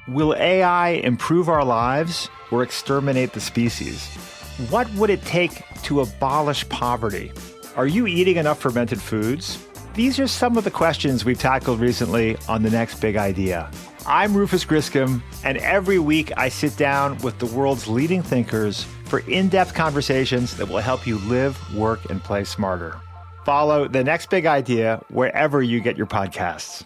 Will AI improve our lives or exterminate the species? What would it take to abolish poverty? Are you eating enough fermented foods? These are some of the questions we've tackled recently on The Next Big Idea. I'm Rufus Griscom, and every week I sit down with the world's leading thinkers for in-depth conversations that will help you live, work, and play smarter. Follow The Next Big Idea wherever you get your podcasts.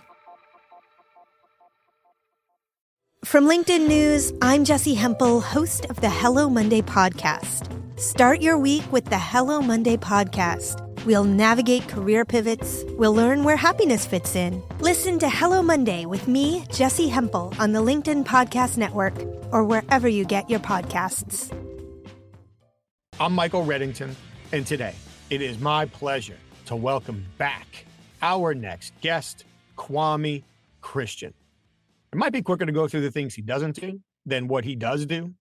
From LinkedIn News, I'm Jessie Hempel, host of the Hello Monday podcast. Start your week with the Hello Monday podcast. We'll navigate career pivots. We'll learn where happiness fits in. Listen to Hello Monday with me, Jessie Hempel, on the LinkedIn Podcast Network or wherever you get your podcasts. I'm Michael Reddington, and today it is my pleasure to welcome back our next guest, Kwame Christian. It might be quicker to go through the things he doesn't do than what he does do.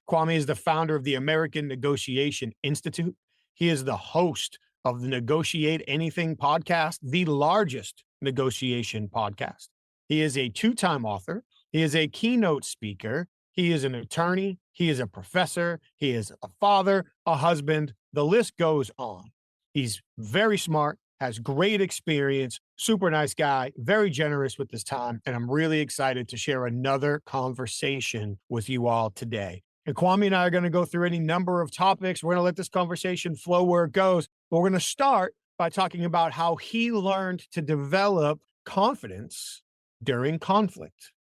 Kwame is the founder of the American Negotiation Institute. He is the host of the Negotiate Anything podcast, the largest negotiation podcast. He is a two-time author. He is a keynote speaker. He is an attorney. He is a professor. He is a father, a husband. The list goes on. He's very smart, has great experience, super nice guy, very generous with his time, and I'm really excited to share another conversation with you all today. And Kwame and I are going to go through any number of topics. We're going to let this conversation flow where it goes, but we're going to start by talking about how he learned to develop confidence during conflict.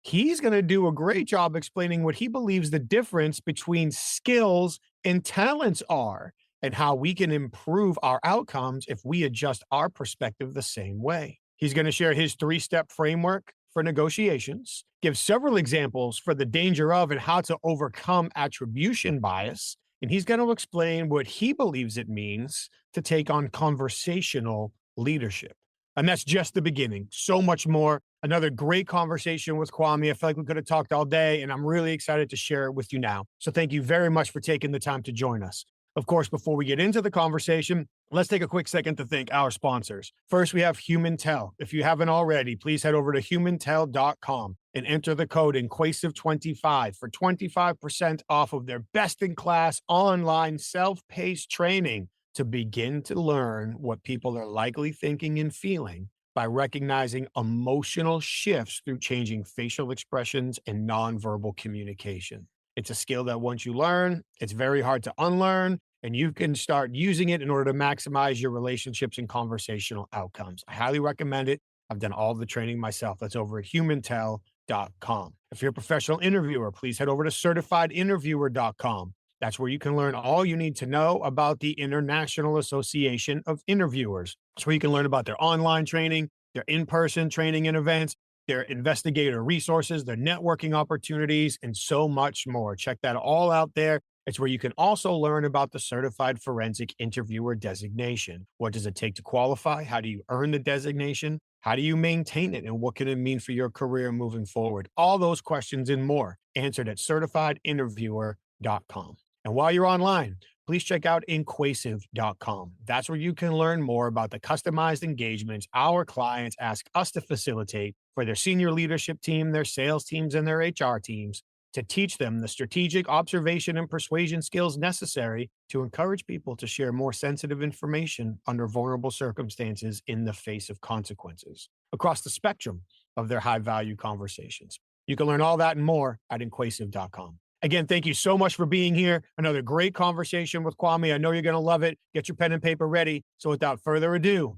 He's going to do a great job explaining what he believes the difference between skills and talents are, and how we can improve our outcomes if we adjust our perspective the same way. He's going to share his 3-step framework for negotiations, give several examples for the danger of and how to overcome attribution bias, and he's going to explain what he believes it means to take on conversational leadership. And that's just the beginning. So much more. Another great conversation with Kwame. I feel like we could have talked all day, and I'm really excited to share it with you now. So thank you very much for taking the time to join us. Of course, before we get into the conversation, let's take a quick second to thank our sponsors. First, we have HumanTell. If you haven't already, please head over to humantell.com and enter the code INQUASIVE25 for 25% off of their best-in-class online self-paced training to begin to learn what people are likely thinking and feeling by recognizing emotional shifts through changing facial expressions and nonverbal communication. It's a skill that once you learn, it's very hard to unlearn, and you can start using it in order to maximize your relationships and conversational outcomes. I highly recommend it. I've done all the training myself. That's over at humantell.com. If you're a professional interviewer, please head over to certifiedinterviewer.com. That's where you can learn all you need to know about the International Association of Interviewers. That's where you can learn about their online training, their in-person training and events, their investigator resources, their networking opportunities, and so much more. Check that all out there. It's where you can also learn about the Certified Forensic Interviewer designation. What does it take to qualify? How do you earn the designation? How do you maintain it? And what can it mean for your career moving forward? All those questions and more answered at certifiedinterviewer.com. And while you're online, please check out inquasive.com. That's where you can learn more about the customized engagements our clients ask us to facilitate for their senior leadership team, their sales teams, and their HR teams to teach them the strategic observation and persuasion skills necessary to encourage people to share more sensitive information under vulnerable circumstances in the face of consequences across the spectrum of their high-value conversations. You can learn all that and more at inquasive.com. Again, thank you so much for being here. Another great conversation with Kwame. I know you're going to love it. Get your pen and paper ready. So without further ado,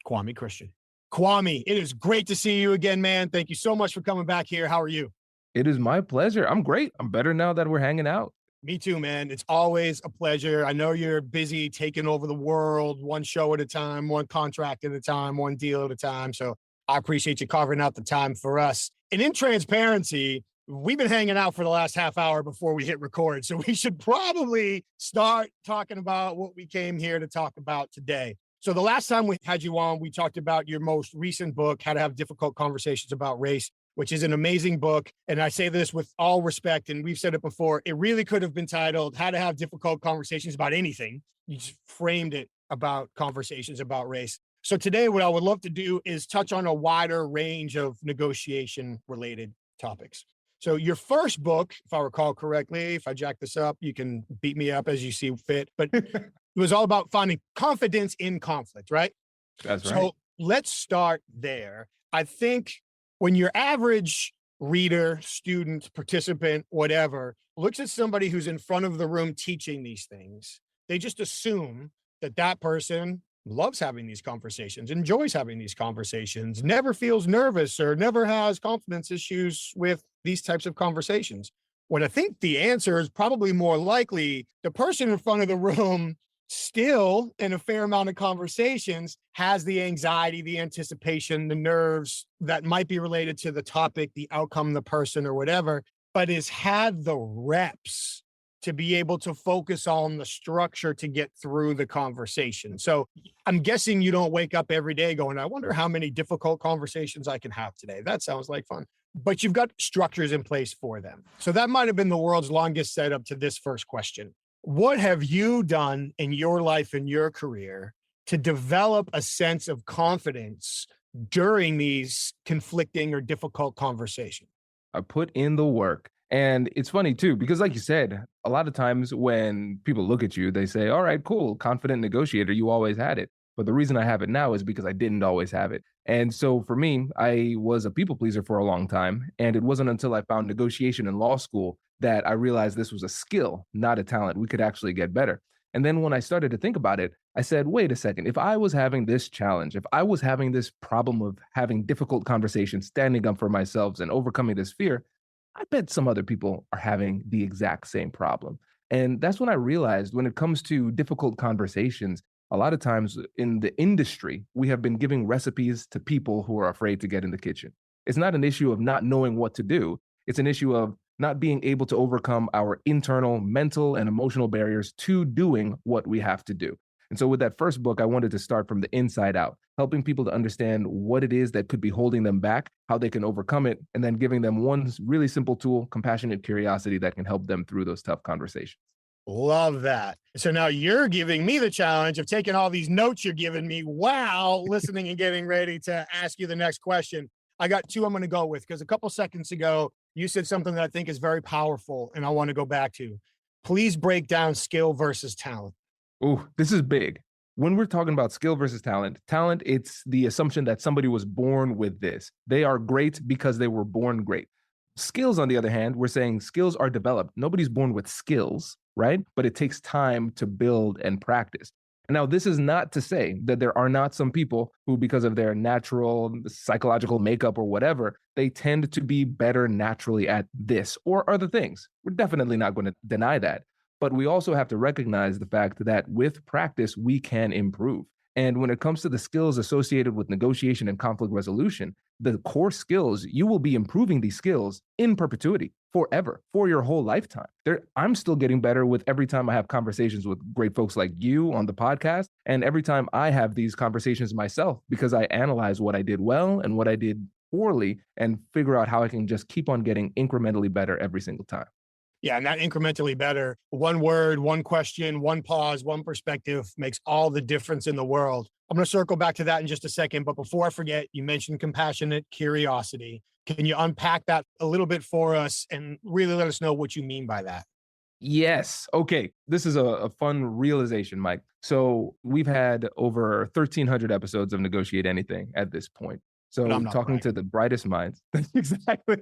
Kwame Christian. Kwame, it is great to see you again, man. Thank you so much for coming back here. How are you? It is my pleasure. I'm great. I'm better now that we're hanging out. Me too, man. It's always a pleasure. I know you're busy taking over the world, one show at a time, one contract at a time, one deal at a time. So I appreciate you carving out the time for us. And in transparency, we've been hanging out for the last half hour before we hit record. So we should probably start talking about what we came here to talk about today. So the last time we had you on, we talked about your most recent book, How to Have Difficult Conversations About Race, which is an amazing book. And I say this with all respect, and we've said it before, it really could have been titled How to Have Difficult Conversations About Anything. You just framed it about conversations about race. So today, what I would love to do is touch on a wider range of negotiation-related topics. So your first book, if I recall correctly, if I jack this up, you can beat me up as you see fit, but it was all about finding confidence in conflict, right? That's right. So let's start there. I think when your average reader, student, participant, whatever, looks at somebody who's in front of the room teaching these things, they just assume that that person loves having these conversations, enjoys having these conversations, never feels nervous or never has confidence issues with these types of conversations. When I think the answer is probably more likely the person in front of the room still in a fair amount of conversations has the anxiety, the anticipation, the nerves that might be related to the topic, the outcome, the person or whatever, but has had the reps to be able to focus on the structure to get through the conversation. So I'm guessing you don't wake up every day going, I wonder how many difficult conversations I can have today. That sounds like fun. But you've got structures in place for them. So that might have been the world's longest setup to this first question. What have you done in your life and your career to develop a sense of confidence during these conflicting or difficult conversations? I put in the work. And it's funny too, because like you said, a lot of times when people look at you, they say, all right, cool, confident negotiator, you always had it. But the reason I have it now is because I didn't always have it. And so for me, I was a people pleaser for a long time. And it wasn't until I found negotiation in law school that I realized this was a skill, not a talent. We could actually get better. And then when I started to think about it, I said, wait a second, if I was having this challenge, if I was having this problem of having difficult conversations, standing up for myself and overcoming this fear, I bet some other people are having the exact same problem. And that's when I realized when it comes to difficult conversations, a lot of times in the industry, we have been giving recipes to people who are afraid to get in the kitchen. It's not an issue of not knowing what to do. It's an issue of not being able to overcome our internal mental and emotional barriers to doing what we have to do. And so with that first book, I wanted to start from the inside out, helping people to understand what it is that could be holding them back, how they can overcome it, and then giving them one really simple tool, compassionate curiosity, that can help them through those tough conversations. Love that. So now you're giving me the challenge of taking all these notes you're giving me while listening and getting ready to ask you the next question. I got two I'm going to go with because a couple seconds ago, you said something that I think is very powerful and I want to go back to. Please break down skill versus talent. Oh, this is big. When we're talking about skill versus talent, it's the assumption that somebody was born with this. They are great because they were born great. Skills, on the other hand, we're saying skills are developed. Nobody's born with skills, right? But it takes time to build and practice. Now, this is not to say that there are not some people who, because of their natural psychological makeup or whatever, they tend to be better naturally at this or other things. We're definitely not going to deny that. But we also have to recognize the fact that with practice, we can improve. And when it comes to the skills associated with negotiation and conflict resolution, the core skills, you will be improving these skills in perpetuity, forever, for your whole lifetime. I'm still getting better with every time I have conversations with great folks like you on the podcast, and every time I have these conversations myself, because I analyze what I did well and what I did poorly and figure out how I can just keep on getting incrementally better every single time. Yeah, and that incrementally better, one word, one question, one pause, one perspective makes all the difference in the world. I'm going to circle back to that in just a second. But before I forget, you mentioned compassionate curiosity. Can you unpack that a little bit for us and really let us know what you mean by that? Yes. Okay. This is a fun realization, Mike. So we've had over 1,300 episodes of Negotiate Anything at this point. So talking to the brightest minds. Exactly.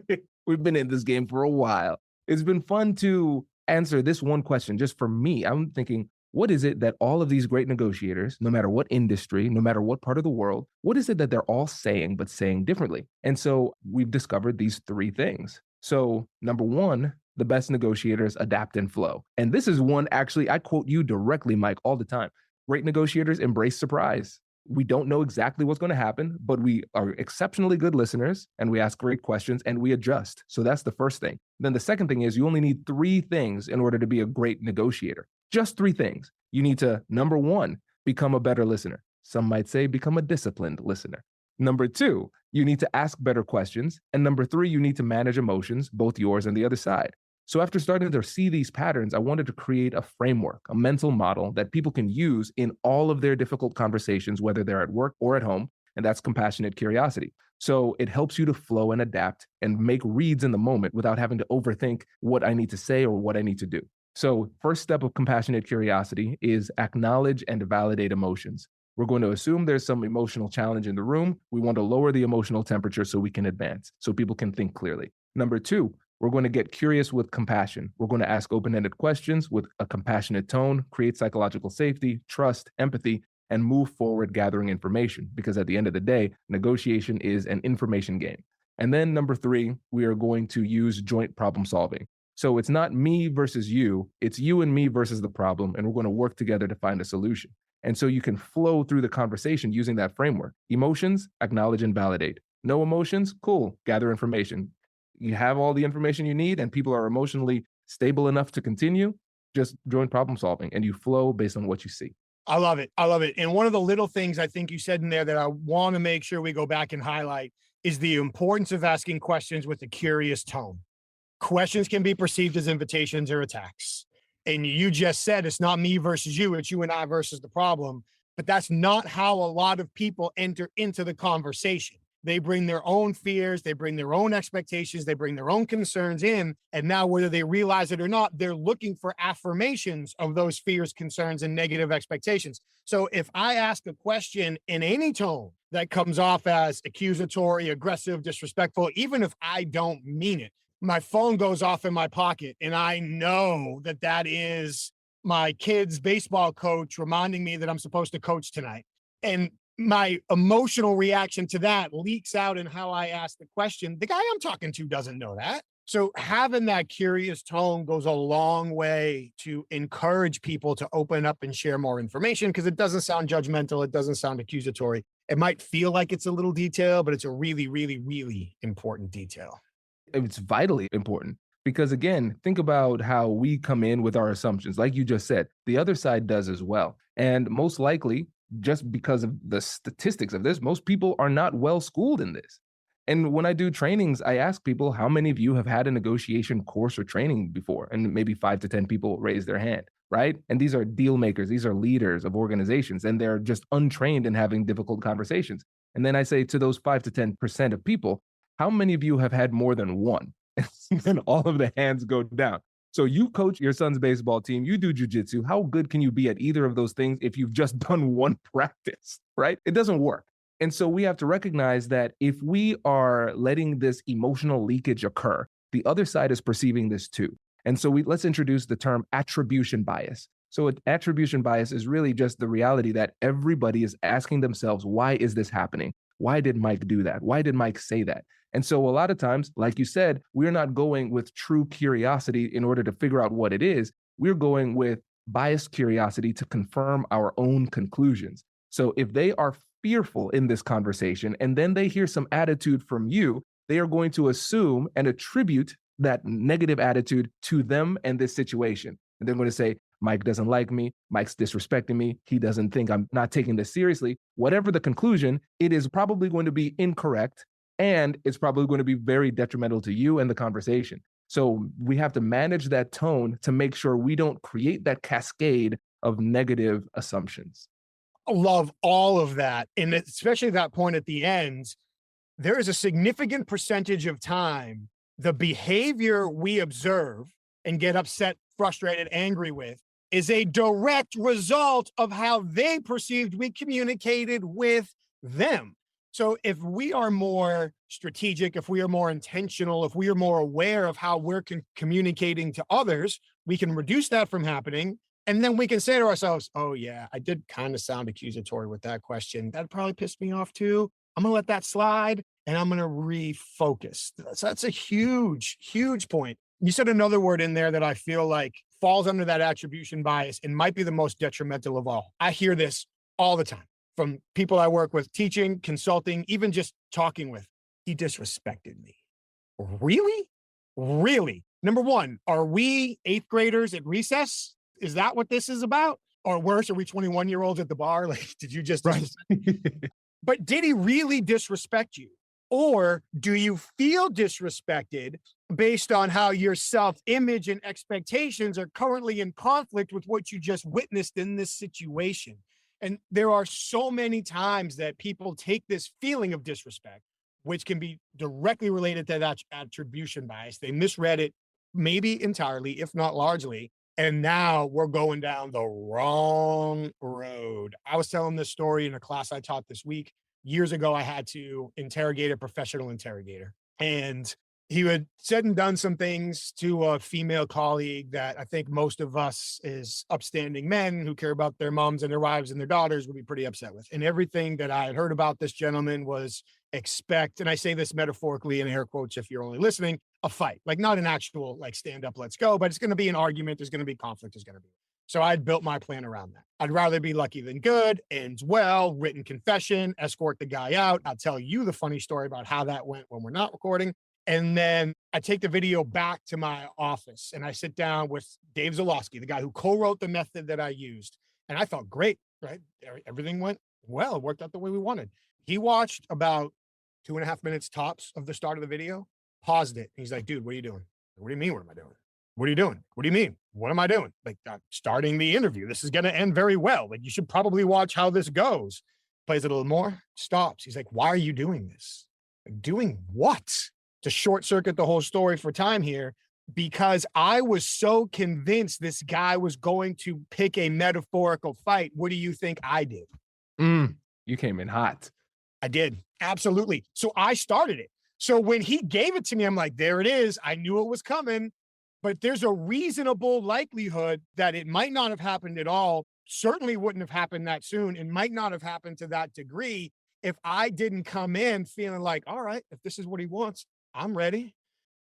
We've been in this game for a while. It's been fun to answer this one question just for me. I'm thinking, what is it that all of these great negotiators, no matter what industry, no matter what part of the world, what is it that they're all saying, but saying differently? And so we've discovered these three things. So number one, the best negotiators adapt and flow. And this is one, actually, I quote you directly, Mike, all the time. Great negotiators embrace surprise. We don't know exactly what's going to happen, but we are exceptionally good listeners and we ask great questions and we adjust. So that's the first thing. Then the second thing is you only need three things in order to be a great negotiator. Just three things. You need to, number one, become a better listener. Some might say become a disciplined listener. Number two, you need to ask better questions. And number three, you need to manage emotions, both yours and the other side. So after starting to see these patterns, I wanted to create a framework, a mental model that people can use in all of their difficult conversations, whether they're at work or at home, and that's compassionate curiosity. So it helps you to flow and adapt and make reads in the moment without having to overthink what I need to say or what I need to do. So first step of compassionate curiosity is acknowledge and validate emotions. We're going to assume there's some emotional challenge in the room. We want to lower the emotional temperature so we can advance, so people can think clearly. Number two, we're going to get curious with compassion. We're going to ask open-ended questions with a compassionate tone, create psychological safety, trust, empathy, and move forward gathering information. Because at the end of the day, negotiation is an information game. And then number three, we are going to use joint problem solving. So it's not me versus you, it's you and me versus the problem, and we're going to work together to find a solution. And so you can flow through the conversation using that framework. Emotions, acknowledge and validate. No emotions, cool, gather information. You have all the information you need and people are emotionally stable enough to continue, just join problem solving and you flow based on what you see. I love it. I love it. And one of the little things I think you said in there that I want to make sure we go back and highlight is the importance of asking questions with a curious tone. Questions can be perceived as invitations or attacks. And you just said it's not me versus you, it's you and I versus the problem. But that's not how a lot of people enter into the conversation. They bring their own fears, they bring their own expectations, they bring their own concerns in. And now, whether they realize it or not, they're looking for affirmations of those fears, concerns, and negative expectations. So if I ask a question in any tone that comes off as accusatory, aggressive, disrespectful, even if I don't mean it, my phone goes off in my pocket and I know that that is my kid's baseball coach reminding me that I'm supposed to coach tonight. And my emotional reaction to that leaks out in how I ask the question. The guy I'm talking to doesn't know that. So having that curious tone goes a long way to encourage people to open up and share more information, because it doesn't sound judgmental. It doesn't sound accusatory. It might feel like it's a little detail, but it's a really, really, really important detail. It's vitally important because, again, think about how we come in with our assumptions. Like you just said, the other side does as well. And most likely, just because of the statistics of this, most people are not well schooled in this. And when I do trainings, I ask people, how many of you have had a negotiation course or training before? And maybe 5 to 10 people raise their hand, right? And these are deal makers. These are leaders of organizations, and they're just untrained in having difficult conversations. And then I say to those 5 to 10% of people, how many of you have had more than one? And then all of the hands go down. So you coach your son's baseball team, you do jujitsu. How good can you be at either of those things if you've just done one practice, right? It doesn't work. And so we have to recognize that if we are letting this emotional leakage occur, the other side is perceiving this too. And so let's introduce the term attribution bias. So attribution bias is really just the reality that everybody is asking themselves, why is this happening? Why did Mike do that? Why did Mike say that? And so a lot of times, like you said, we're not going with true curiosity in order to figure out what it is. We're going with biased curiosity to confirm our own conclusions. So if they are fearful in this conversation and then they hear some attitude from you, they are going to assume and attribute that negative attitude to them and this situation. And they're going to say, Mike doesn't like me, Mike's disrespecting me, he doesn't think I'm not taking this seriously. Whatever the conclusion, it is probably going to be incorrect, and it's probably going to be very detrimental to you and the conversation. So we have to manage that tone to make sure we don't create that cascade of negative assumptions. I love all of that. And especially that point at the end, there is a significant percentage of time, the behavior we observe and get upset, frustrated, angry with is a direct result of how they perceived we communicated with them. So if we are more strategic, if we are more intentional, if we are more aware of how we're communicating to others, we can reduce that from happening. And then we can say to ourselves, oh yeah, I did kind of sound accusatory with that question. That probably pissed me off too. I'm gonna let that slide and I'm gonna refocus. So that's a huge, huge point. You said another word in there that I feel like falls under that attribution bias and might be the most detrimental of all. I hear this all the time from people I work with, teaching, consulting, even just talking with. He disrespected me. Really? Really? Number one, are we 8th graders at recess? Is that what this is about? Or worse, are we 21-year-olds at the bar? Like, did you just disrespect? But did he really disrespect you? Or do you feel disrespected based on how your self-image and expectations are currently in conflict with what you just witnessed in this situation? And there are so many times that people take this feeling of disrespect, which can be directly related to that attribution bias. They misread it, maybe entirely, if not largely. And now we're going down the wrong road. I was telling this story in a class I taught this week. Years ago, I had to interrogate a professional interrogator. And he had said and done some things to a female colleague that I think most of us as upstanding men who care about their moms and their wives and their daughters would be pretty upset with. And everything that I had heard about this gentleman was expect, and I say this metaphorically in air quotes if you're only listening, a fight, like not an actual like stand up, let's go, but it's going to be an argument. There's going to be conflict. There's going to be. So I had built my plan around that. I'd rather be lucky than good, ends well, written confession, escort the guy out. I'll tell you the funny story about how that went when we're not recording. And then I take the video back to my office and I sit down with Dave Zalowski, the guy who co-wrote the method that I used. And I felt great, right? Everything went well. It worked out the way we wanted. He watched about 2.5 minutes tops of the start of the video, paused it. He's like, dude, what are you doing? What do you mean? What am I doing? What are you doing? What do you mean? What am I doing? Like, I'm starting the interview. This is going to end very well. Like, you should probably watch how this goes. Plays it a little more, stops. He's like, why are you doing this? Like, doing what? To short circuit the whole story for time here, because I was so convinced this guy was going to pick a metaphorical fight. What do you think I did? You came in hot. I did. Absolutely. So I started it. So when he gave it to me, I'm like, there it is. I knew it was coming, but there's a reasonable likelihood that it might not have happened at all. Certainly wouldn't have happened that soon. It might not have happened to that degree if I didn't come in feeling like, all right, if this is what he wants, I'm ready.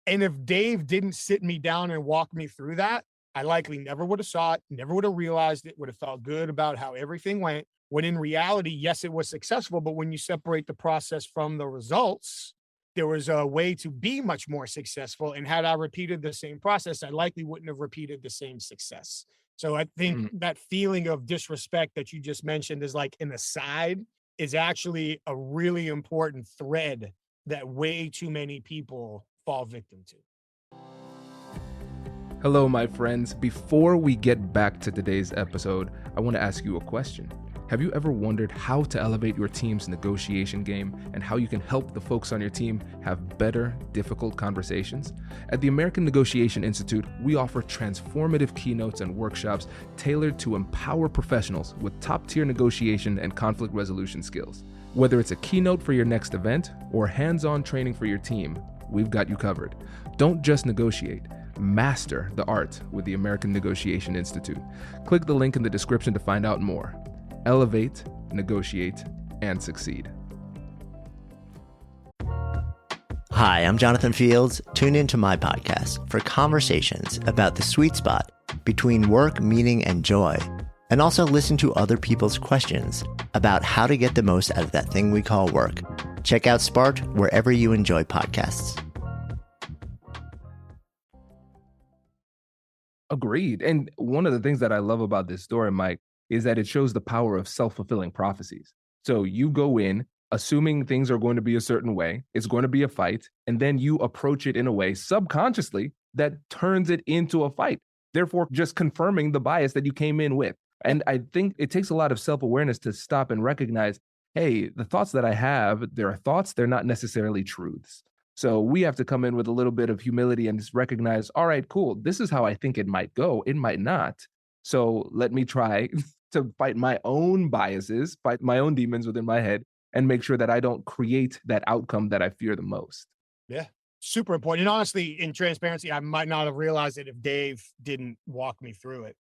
And if Dave didn't sit me down and walk me through that, I likely never would have saw it, never would have realized it, would have felt good about how everything went. When in reality, yes, it was successful, but when you separate the process from the results, there was a way to be much more successful. And had I repeated the same process, I likely wouldn't have repeated the same success. So I think that feeling of disrespect that you just mentioned is like an aside is actually a really important thread that way too many people fall victim to. Hello, my friends. Before we get back to today's episode, I want to ask you a question. Have you ever wondered how to elevate your team's negotiation game and how you can help the folks on your team have better, difficult conversations? At the American Negotiation Institute, we offer transformative keynotes and workshops tailored to empower professionals with top-tier negotiation and conflict resolution skills. Whether it's a keynote for your next event or hands-on training for your team, we've got you covered. Don't just negotiate. Master the art with the American Negotiation Institute. Click the link in the description to find out more. Elevate, negotiate, and succeed. Hi, I'm Jonathan Fields. Tune into my podcast for conversations about the sweet spot between work, meaning, and joy. And also listen to other people's questions about how to get the most out of that thing we call work. Check out Sparked wherever you enjoy podcasts. Agreed. And one of the things that I love about this story, Mike, is that it shows the power of self-fulfilling prophecies. So you go in assuming things are going to be a certain way, it's going to be a fight, and then you approach it in a way subconsciously that turns it into a fight, therefore just confirming the bias that you came in with. And I think it takes a lot of self-awareness to stop and recognize, hey, the thoughts that I have, they're thoughts, they're not necessarily truths. So we have to come in with a little bit of humility and just recognize, all right, cool, this is how I think it might go. It might not. So let me try to fight my own biases, fight my own demons within my head, and make sure that I don't create that outcome that I fear the most. Yeah, super important. And honestly, in transparency, I might not have realized it if Dave didn't walk me through it.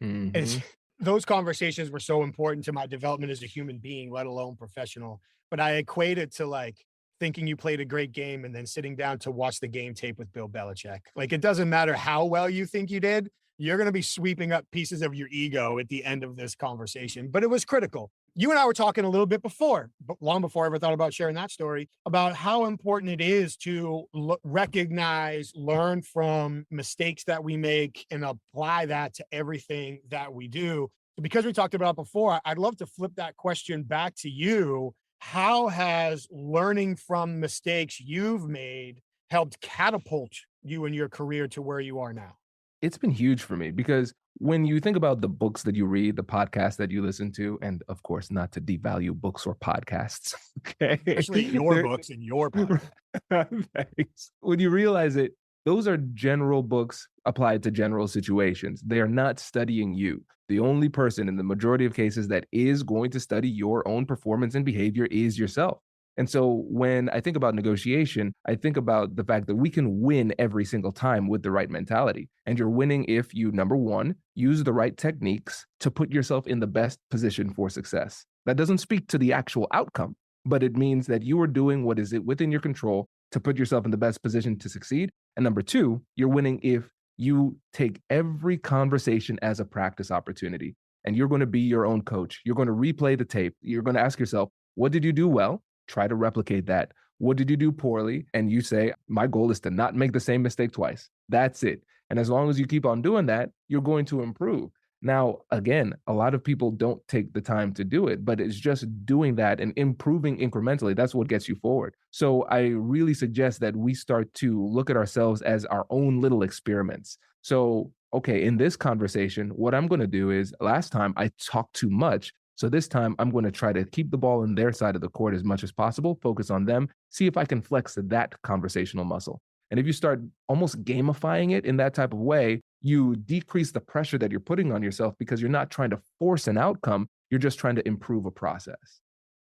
It's, those conversations were so important to my development as a human being, let alone professional. But I equate it to like thinking you played a great game and then sitting down to watch the game tape with Bill Belichick. Like, it doesn't matter how well you think you did, you're going to be sweeping up pieces of your ego at the end of this conversation. But it was critical. You and I were talking a little bit before, but long before I ever thought about sharing that story, about how important it is to recognize, learn from mistakes that we make and apply that to everything that we do. Because we talked about it before, I'd love to flip that question back to you. How has learning from mistakes you've made helped catapult you in your career to where you are now? It's been huge for me because when you think about the books that you read, the podcasts that you listen to, and of course, not to devalue books or podcasts, okay? Especially your books and your podcast. Thanks. When you realize it, those are general books applied to general situations. They are not studying you. The only person in the majority of cases that is going to study your own performance and behavior is yourself. And so when I think about negotiation, I think about the fact that we can win every single time with the right mentality. And you're winning if you, number one, use the right techniques to put yourself in the best position for success. That doesn't speak to the actual outcome, but it means that you are doing what is within your control to put yourself in the best position to succeed. And number two, you're winning if you take every conversation as a practice opportunity. And you're going to be your own coach. You're going to replay the tape. You're going to ask yourself, what did you do well? Try to replicate that. What did you do poorly? And you say, my goal is to not make the same mistake twice. That's it. And as long as you keep on doing that, you're going to improve. Now, again, a lot of people don't take the time to do it, but it's just doing that and improving incrementally. That's what gets you forward. So I really suggest that we start to look at ourselves as our own little experiments. So, okay, in this conversation, what I'm going to do is last time I talked too much. So this time I'm going to try to keep the ball in their side of the court as much as possible, focus on them, see if I can flex that conversational muscle. And if you start almost gamifying it in that type of way, you decrease the pressure that you're putting on yourself because you're not trying to force an outcome. You're just trying to improve a process.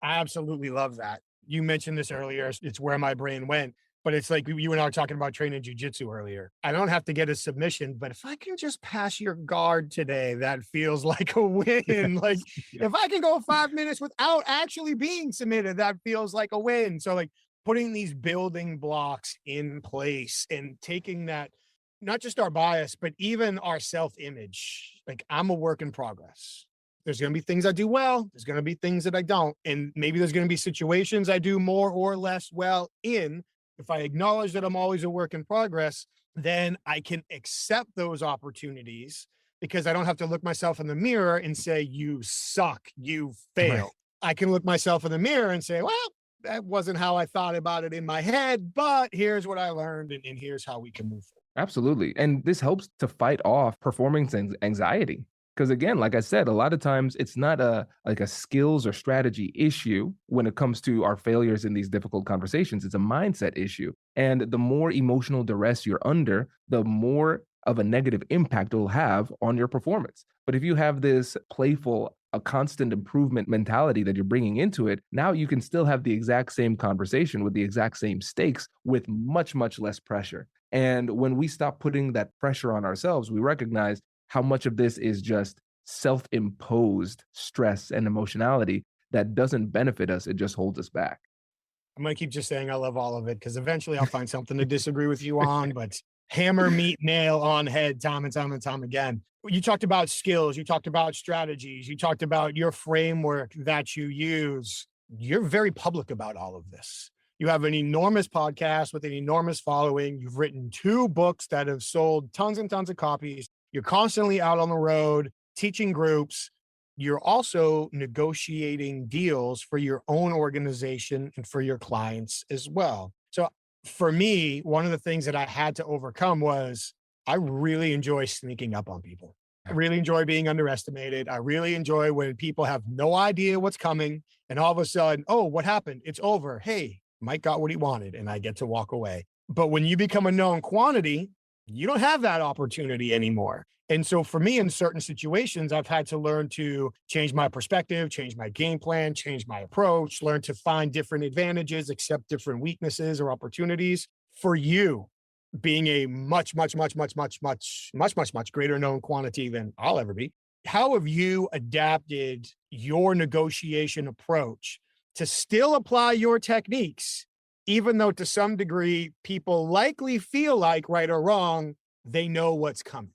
I absolutely love that. You mentioned this earlier. It's where my brain went. But it's like you and I were talking about training jujitsu earlier. I don't have to get a submission, but if I can just pass your guard today, that feels like a win. Like if I can go 5 minutes without actually being submitted, that feels like a win. So like putting these building blocks in place and taking that, not just our bias, but even our self-image. Like I'm a work in progress. There's going to be things I do well. There's going to be things that I don't. And maybe there's going to be situations I do more or less well in. If I acknowledge that I'm always a work in progress, then I can accept those opportunities because I don't have to look myself in the mirror and say, you suck, you fail. Right. I can look myself in the mirror and say, well, that wasn't how I thought about it in my head, but here's what I learned and here's how we can move forward. Absolutely. And this helps to fight off performance anxiety. Because again, like I said, a lot of times it's not a skills or strategy issue when it comes to our failures in these difficult conversations. It's a mindset issue. And the more emotional duress you're under, the more of a negative impact it will have on your performance. But if you have this playful, a constant improvement mentality that you're bringing into it, now you can still have the exact same conversation with the exact same stakes with much, much less pressure. And when we stop putting that pressure on ourselves, we recognize how much of this is just self-imposed stress and emotionality that doesn't benefit us. It just holds us back. I'm going to keep just saying I love all of it because eventually I'll find something to disagree with you on, but hammer, meet, nail on head, time and time and time again. You talked about skills. You talked about strategies. You talked about your framework that you use. You're very public about all of this. You have an enormous podcast with an enormous following. You've written 2 books that have sold tons and tons of copies. You're constantly out on the road, teaching groups. You're also negotiating deals for your own organization and for your clients as well. So for me, one of the things that I had to overcome was I really enjoy sneaking up on people. I really enjoy being underestimated. I really enjoy when people have no idea what's coming and all of a sudden, oh, what happened? It's over. Hey, Mike got what he wanted and I get to walk away. But when you become a known quantity, you don't have that opportunity anymore. And so for me, in certain situations, I've had to learn to change my perspective, change my game plan, change my approach, learn to find different advantages, accept different weaknesses or opportunities. For you, being a much greater known quantity than I'll ever be, how have you adapted your negotiation approach to still apply your techniques, even though to some degree, people likely feel like, right or wrong, they know what's coming?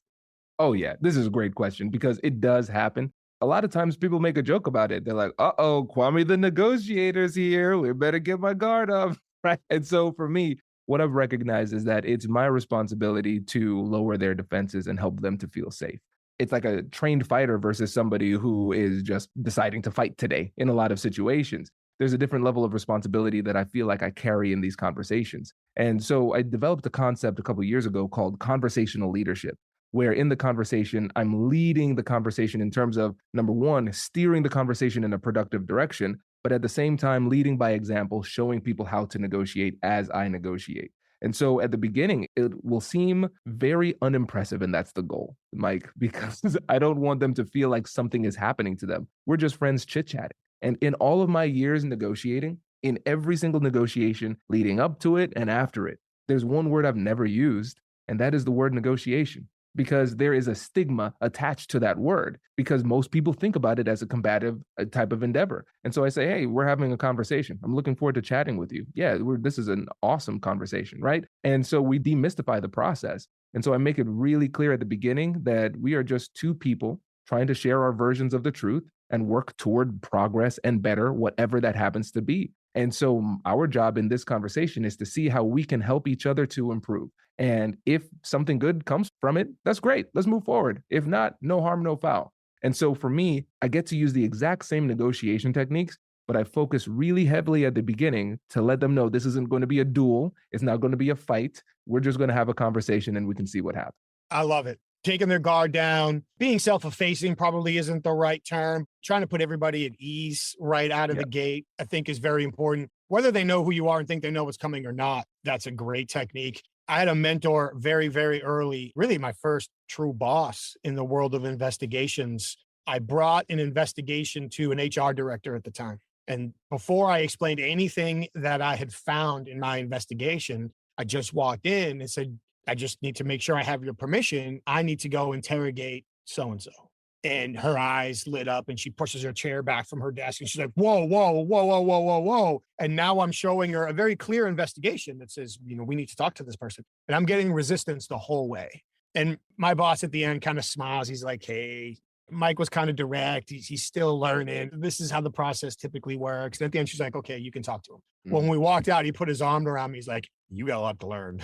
Oh, yeah. This is a great question because it does happen. A lot of times people make a joke about it. They're like, uh-oh, Kwame the Negotiator's here. We better get my guard up, right? And so for me, what I've recognized is that it's my responsibility to lower their defenses and help them to feel safe. It's like a trained fighter versus somebody who is just deciding to fight today in a lot of situations. There's a different level of responsibility that I feel like I carry in these conversations. And so I developed a concept a couple of years ago called conversational leadership. where in the conversation, I'm leading the conversation in terms of, number one, steering the conversation in a productive direction, but at the same time, leading by example, showing people how to negotiate as I negotiate. And so at the beginning, it will seem very unimpressive, and that's the goal, Mike, because I don't want them to feel like something is happening to them. We're just friends chit-chatting. And in all of my years negotiating, in every single negotiation leading up to it and after it, there's one word I've never used, and that is the word negotiation, because there is a stigma attached to that word, because most people think about it as a combative type of endeavor. And so I say, hey, we're having a conversation. I'm looking forward to chatting with you. Yeah, this is an awesome conversation, right? And so we demystify the process. And so I make it really clear at the beginning that we are just two people trying to share our versions of the truth and work toward progress and better, whatever that happens to be. And so our job in this conversation is to see how we can help each other to improve. And if something good comes from it, that's great. Let's move forward. If not, no harm, no foul. And so for me, I get to use the exact same negotiation techniques, but I focus really heavily at the beginning to let them know this isn't going to be a duel. It's not going to be a fight. We're just going to have a conversation and we can see what happens. I love it. Taking their guard down, being self-effacing probably isn't the right term. Trying to put everybody at ease right out of the gate, I think is very important. Whether they know who you are and think they know what's coming or not, that's a great technique. I had a mentor very, very early, really my first true boss in the world of investigations. I brought an investigation to an HR director at the time. And before I explained anything that I had found in my investigation, I just walked in and said, I just need to make sure I have your permission. I need to go interrogate so-and-so. And her eyes lit up and she pushes her chair back from her desk and she's like, whoa, whoa, whoa, whoa, whoa, whoa, whoa. And now I'm showing her a very clear investigation that says, we need to talk to this person. And I'm getting resistance the whole way. And my boss at the end kind of smiles. He's like, hey, Mike was kind of direct. He's still learning. This is how the process typically works. And at the end, she's like, okay, you can talk to him. When we walked out, he put his arm around me. He's like, you got a lot to learn.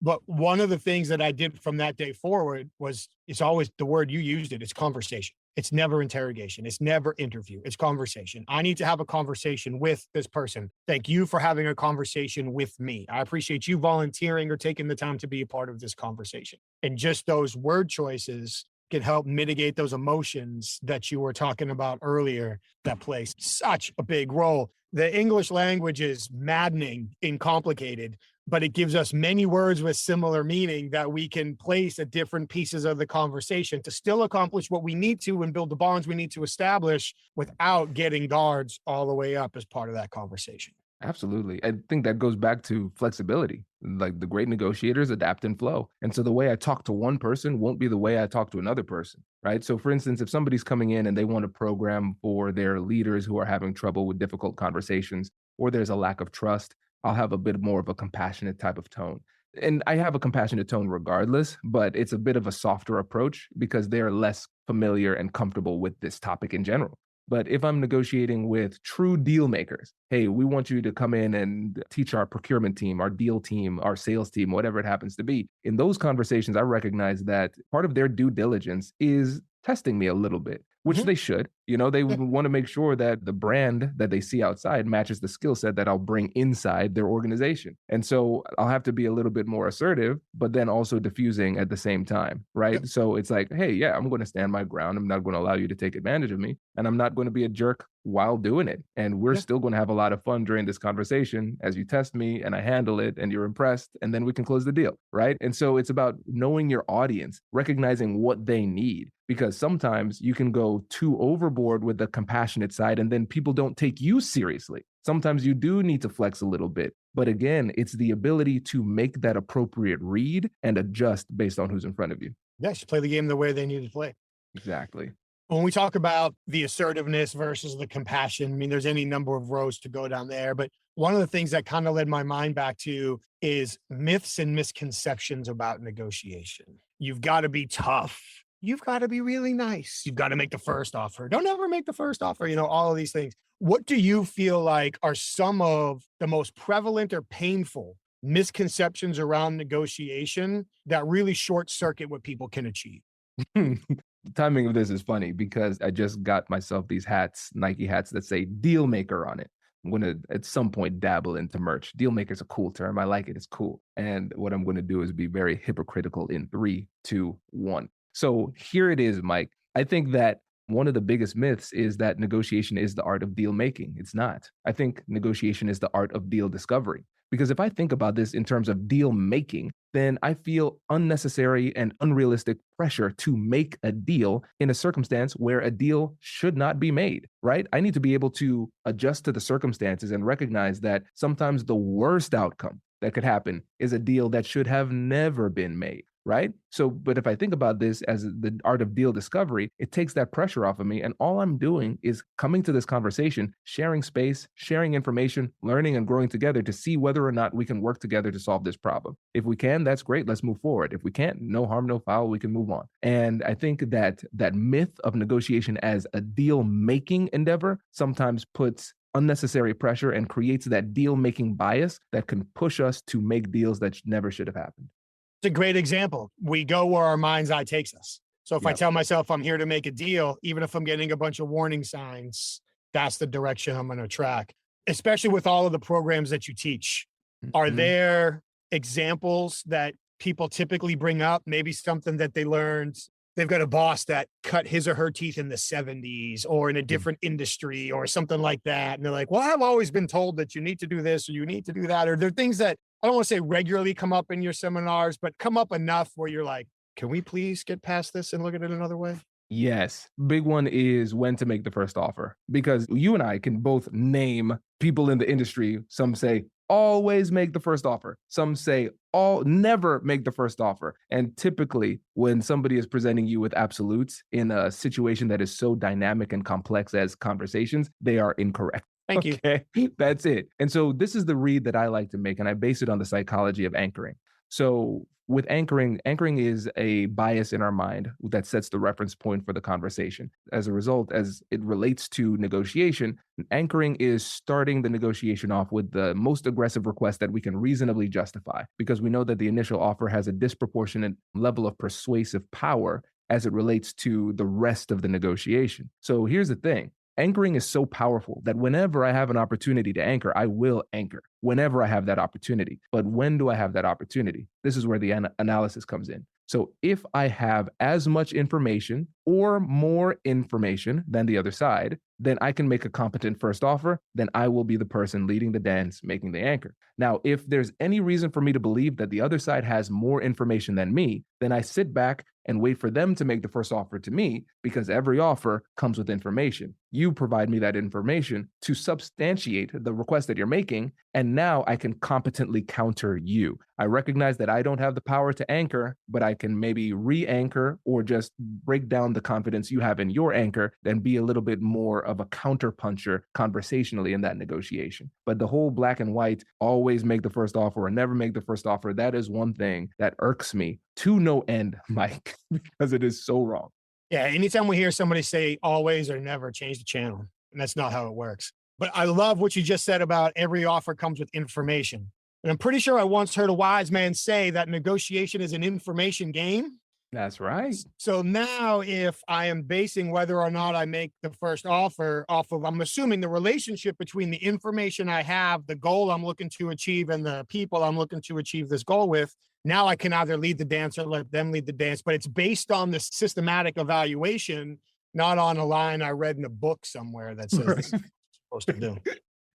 But one of the things that I did from that day forward was, it's always the word you used it. It's conversation. It's never interrogation. It's never interview. It's conversation. I need to have a conversation with this person. Thank you for having a conversation with me. I appreciate you volunteering or taking the time to be a part of this conversation. And just those word choices can help mitigate those emotions that you were talking about earlier that play such a big role. The English language is maddening and complicated, but it gives us many words with similar meaning that we can place at different pieces of the conversation to still accomplish what we need to and build the bonds we need to establish without getting guards all the way up as part of that conversation. Absolutely. I think that goes back to flexibility. Like the great negotiators adapt and flow. And so the way I talk to one person won't be the way I talk to another person, right? So for instance, if somebody's coming in and they want a program for their leaders who are having trouble with difficult conversations, or there's a lack of trust, I'll have a bit more of a compassionate type of tone. And I have a compassionate tone regardless, but it's a bit of a softer approach because they're less familiar and comfortable with this topic in general. But if I'm negotiating with true deal makers, hey, we want you to come in and teach our procurement team, our deal team, our sales team, whatever it happens to be. In those conversations, I recognize that part of their due diligence is testing me a little bit, which they should. They want to make sure that the brand that they see outside matches the skill set that I'll bring inside their organization. And so I'll have to be a little bit more assertive, but then also diffusing at the same time, right? Yep. So it's like, hey, yeah, I'm going to stand my ground. I'm not going to allow you to take advantage of me. And I'm not going to be a jerk while doing it. And we're still going to have a lot of fun during this conversation as you test me and I handle it and you're impressed and then we can close the deal, right? And so it's about knowing your audience, recognizing what they need, because sometimes you can go too overboard with the compassionate side and then people don't take you seriously. Sometimes you do need to flex a little bit. But again, it's the ability to make that appropriate read and adjust based on who's in front of you. Yes, play the game the way they need to play. Exactly. When we talk about the assertiveness versus the compassion, I mean, there's any number of roads to go down there. But one of the things that kind of led my mind back to is myths and misconceptions about negotiation. You've got to be tough. You've got to be really nice. You've got to make the first offer. Don't ever make the first offer. All of these things. What do you feel like are some of the most prevalent or painful misconceptions around negotiation that really short circuit what people can achieve? The timing of this is funny because I just got myself these hats, Nike hats that say deal maker on it. I'm going to at some point dabble into merch. Deal maker is a cool term. I like it. It's cool. And what I'm going to do is be very hypocritical in 3, 2, 1. So here it is, Mike. I think that one of the biggest myths is that negotiation is the art of deal making. It's not. I think negotiation is the art of deal discovery. Because if I think about this in terms of deal making, then I feel unnecessary and unrealistic pressure to make a deal in a circumstance where a deal should not be made, right? I need to be able to adjust to the circumstances and recognize that sometimes the worst outcome that could happen is a deal that should have never been made, right? So, but if I think about this as the art of deal discovery, it takes that pressure off of me. And all I'm doing is coming to this conversation, sharing space, sharing information, learning and growing together to see whether or not we can work together to solve this problem. If we can, that's great. Let's move forward. If we can't, no harm, no foul, we can move on. And I think that that myth of negotiation as a deal making endeavor sometimes puts unnecessary pressure and creates that deal making bias that can push us to make deals that never should have happened. It's a great example. We go where our mind's eye takes us. So if I tell myself I'm here to make a deal, even if I'm getting a bunch of warning signs, that's the direction I'm going to track, especially with all of the programs that you teach. Are there examples that people typically bring up? Maybe something that they learned. They've got a boss that cut his or her teeth in the 70s or in a different industry or something like that. And they're like, well, I've always been told that you need to do this or you need to do that. Or there are things that I don't want to say regularly come up in your seminars, but come up enough where you're like, can we please get past this and look at it another way? Yes. Big one is when to make the first offer, because you and I can both name people in the industry. Some say always make the first offer. Some say never make the first offer. And typically when somebody is presenting you with absolutes in a situation that is so dynamic and complex as conversations, they are incorrect. Thank you. Okay, that's it. And so this is the read that I like to make, and I base it on the psychology of anchoring. So with anchoring is a bias in our mind that sets the reference point for the conversation. As a result, as it relates to negotiation, anchoring is starting the negotiation off with the most aggressive request that we can reasonably justify, because we know that the initial offer has a disproportionate level of persuasive power as it relates to the rest of the negotiation. So here's the thing. Anchoring is so powerful that whenever I have an opportunity to anchor, I will anchor whenever I have that opportunity. But when do I have that opportunity? This is where the analysis comes in. So if I have as much information or more information than the other side, then I can make a competent first offer. Then I will be the person leading the dance, making the anchor. Now, if there's any reason for me to believe that the other side has more information than me, then I sit back and wait for them to make the first offer to me, because every offer comes with information. You provide me that information to substantiate the request that you're making, and now I can competently counter you. I recognize that I don't have the power to anchor, but I can maybe re-anchor or just break down the confidence you have in your anchor, then be a little bit more of a counterpuncher conversationally in that negotiation. But the whole black and white, always make the first offer or never make the first offer, that is one thing that irks me to no end, Mike, because it is so wrong. Yeah, anytime we hear somebody say always or never, change the channel. And that's not how it works. But I love what you just said about every offer comes with information. And I'm pretty sure I once heard a wise man say that negotiation is an information game. That's right. So now if I am basing whether or not I make the first offer off of, I'm assuming the relationship between the information I have, the goal I'm looking to achieve, and the people I'm looking to achieve this goal with, now I can either lead the dance or let them lead the dance, but it's based on the systematic evaluation, not on a line I read in a book somewhere that says this is what you're supposed to do.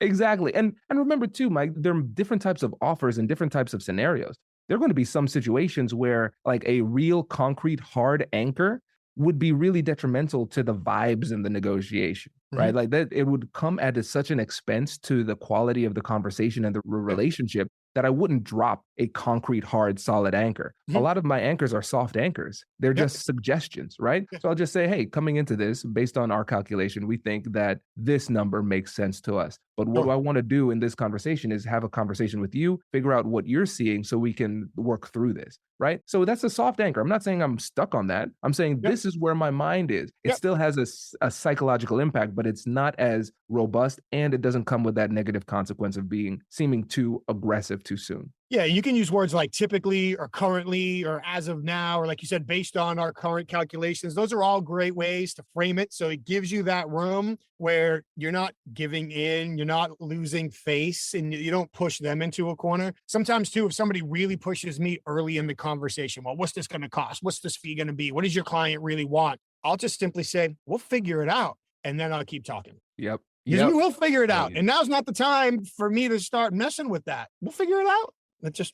Exactly. And remember too, Mike, there are different types of offers and different types of scenarios. There are going to be some situations where like a real concrete hard anchor would be really detrimental to the vibes in the negotiation, right? Like that, it would come at such an expense to the quality of the conversation and the relationship that I wouldn't drop a concrete, hard, solid anchor. A lot of my anchors are soft anchors. They're just suggestions, right? So I'll just say, hey, coming into this, based on our calculation, we think that this number makes sense to us. But what I want to do in this conversation is have a conversation with you, figure out what you're seeing so we can work through this, right? So that's a soft anchor. I'm not saying I'm stuck on that. I'm saying this is where my mind is. It still has a psychological impact, but it's not as robust, and it doesn't come with that negative consequence of seeming too aggressive too soon. Yeah, you can use words like typically or currently or as of now, or like you said, based on our current calculations. Those are all great ways to frame it. So it gives you that room where you're not giving in, you're not losing face, and you don't push them into a corner. Sometimes too, if somebody really pushes me early in the conversation, well, what's this going to cost? What's this fee going to be? What does your client really want? I'll just simply say, we'll figure it out. And then I'll keep talking. Yep. Because we'll figure it out. Right. And now's not the time for me to start messing with that. We'll figure it out. Let's just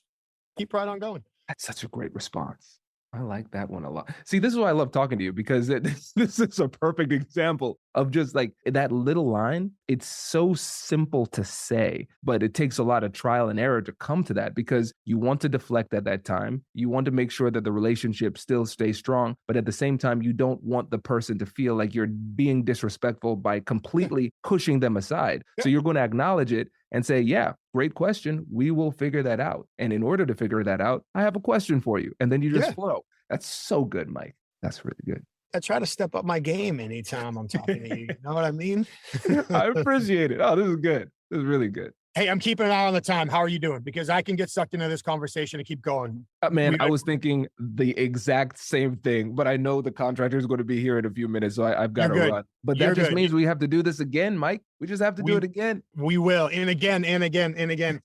keep right on going. That's such a great response. I like that one a lot. See, this is why I love talking to you, because this is a perfect example of just like that little line. It's so simple to say, but it takes a lot of trial and error to come to that, because you want to deflect at that time. You want to make sure that the relationship still stays strong, but at the same time, you don't want the person to feel like you're being disrespectful by completely pushing them aside. So you're going to acknowledge it and say, yeah, great question. We will figure that out. And in order to figure that out, I have a question for you. And then you just flow. That's so good, Mike. That's really good. I try to step up my game anytime I'm talking to you. You know what I mean? I appreciate it. Oh, this is good. This is really good. Hey, I'm keeping an eye on the time. How are you doing? Because I can get sucked into this conversation and keep going. Man, I was thinking the exact same thing, but I know the contractor is going to be here in a few minutes, so I've got to run. But that just means we have to do this again, Mike. We just have to do it again. We will. And again, and again, and again.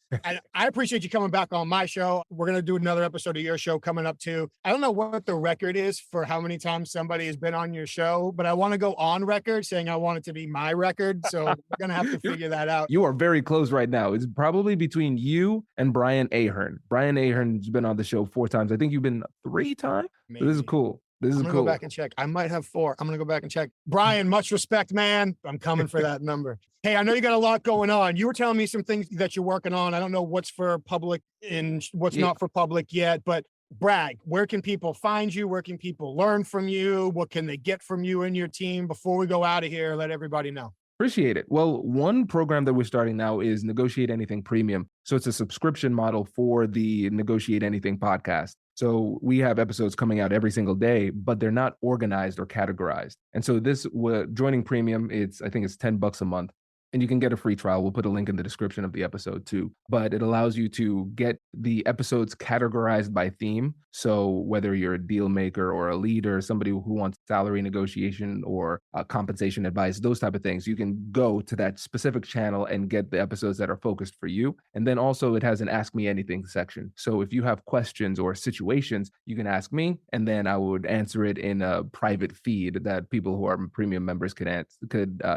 I appreciate you coming back on my show. We're going to do another episode of your show coming up too. I don't know what the record is for how many times somebody has been on your show, but I want to go on record saying I want it to be my record. So we're going to have to figure that out. You are very close right now. It's probably between you and Brian Ahern. Brian Ahern's been on the show 4 times. I think you've been 3 times. So this is cool. I'm gonna go back and check. I might have 4. I'm gonna go back and check. Brian, much respect, man. I'm coming for that number. Hey, I know you got a lot going on. You were telling me some things that you're working on. I don't know what's for public and what's not for public yet, but brag. Where can people find you? Where can people learn from you? What can they get from you and your team? Before we go out of here, let everybody know. Appreciate it. Well, one program that we're starting now is Negotiate Anything Premium. So it's a subscription model for the Negotiate Anything podcast. So we have episodes coming out every single day, but they're not organized or categorized. And so this joining premium, I think it's $10 a month. And you can get a free trial. We'll put a link in the description of the episode too. But it allows you to get the episodes categorized by theme. So whether you're a deal maker or a leader, somebody who wants salary negotiation or compensation advice, those type of things, you can go to that specific channel and get the episodes that are focused for you. And then also it has an Ask Me Anything section. So if you have questions or situations, you can ask me, and then I would answer it in a private feed that people who are premium members could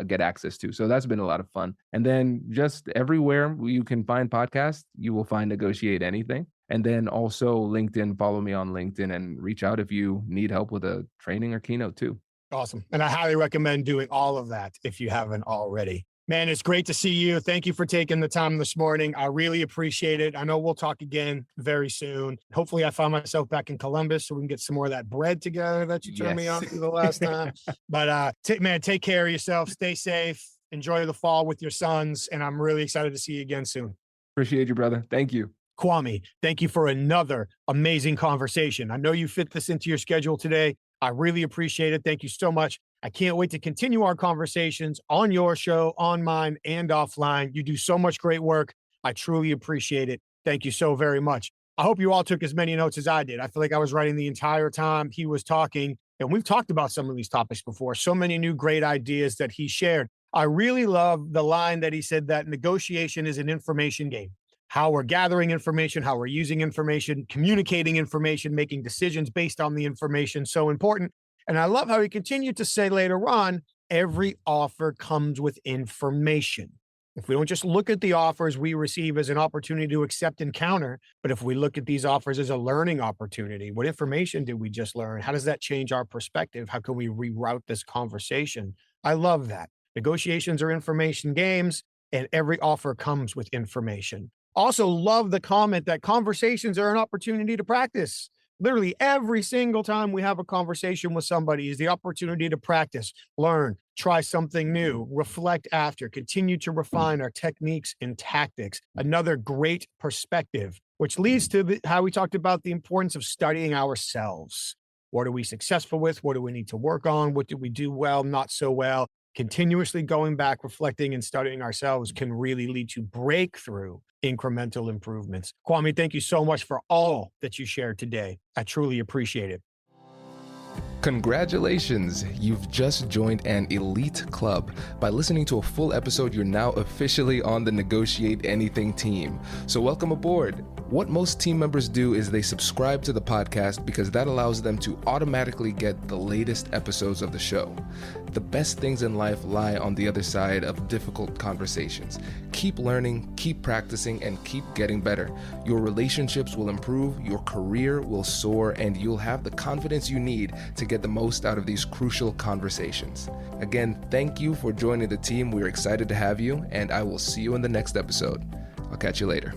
get access to. So that's been a lot of fun. And then just everywhere you can find podcasts, you will find Negotiate Anything. And then also LinkedIn, follow me on LinkedIn and reach out if you need help with a training or keynote too. Awesome. And I highly recommend doing all of that if you haven't already. Man, it's great to see you. Thank you for taking the time this morning. I really appreciate it. I know we'll talk again very soon. Hopefully I find myself back in Columbus so we can get some more of that bread together that you turned me on to the last time. But take care of yourself. Stay safe. Enjoy the fall with your sons. And I'm really excited to see you again soon. Appreciate you, brother. Thank you. Kwame, thank you for another amazing conversation. I know you fit this into your schedule today. I really appreciate it. Thank you so much. I can't wait to continue our conversations on your show, on mine, and offline. You do so much great work. I truly appreciate it. Thank you so very much. I hope you all took as many notes as I did. I feel like I was writing the entire time he was talking, and we've talked about some of these topics before. So many new great ideas that he shared. I really love the line that he said that negotiation is an information game. How we're gathering information, how we're using information, communicating information, making decisions based on the information, so important. And I love how he continued to say later on, every offer comes with information. If we don't just look at the offers we receive as an opportunity to accept and counter, but if we look at these offers as a learning opportunity, what information did we just learn? How does that change our perspective? How can we reroute this conversation? I love that. Negotiations are information games, and every offer comes with information. Also love the comment that conversations are an opportunity to practice. Literally every single time we have a conversation with somebody is the opportunity to practice, learn, try something new, reflect after, continue to refine our techniques and tactics. Another great perspective, which leads to how we talked about the importance of studying ourselves. What are we successful with? What do we need to work on? What did we do well, not so well? continuously going back, reflecting, and studying ourselves can really lead to breakthrough incremental improvements. Kwame, thank you so much for all that you shared today. I truly appreciate it. Congratulations! You've just joined an elite club. By listening to a full episode, you're now officially on the Negotiate Anything team. So welcome aboard. What most team members do is they subscribe to the podcast because that allows them to automatically get the latest episodes of the show. The best things in life lie on the other side of difficult conversations. Keep learning, keep practicing, and keep getting better. Your relationships will improve, your career will soar, and you'll have the confidence you need to get the most out of these crucial conversations. Again, thank you for joining the team. We're excited to have you, and I will see you in the next episode. I'll catch you later.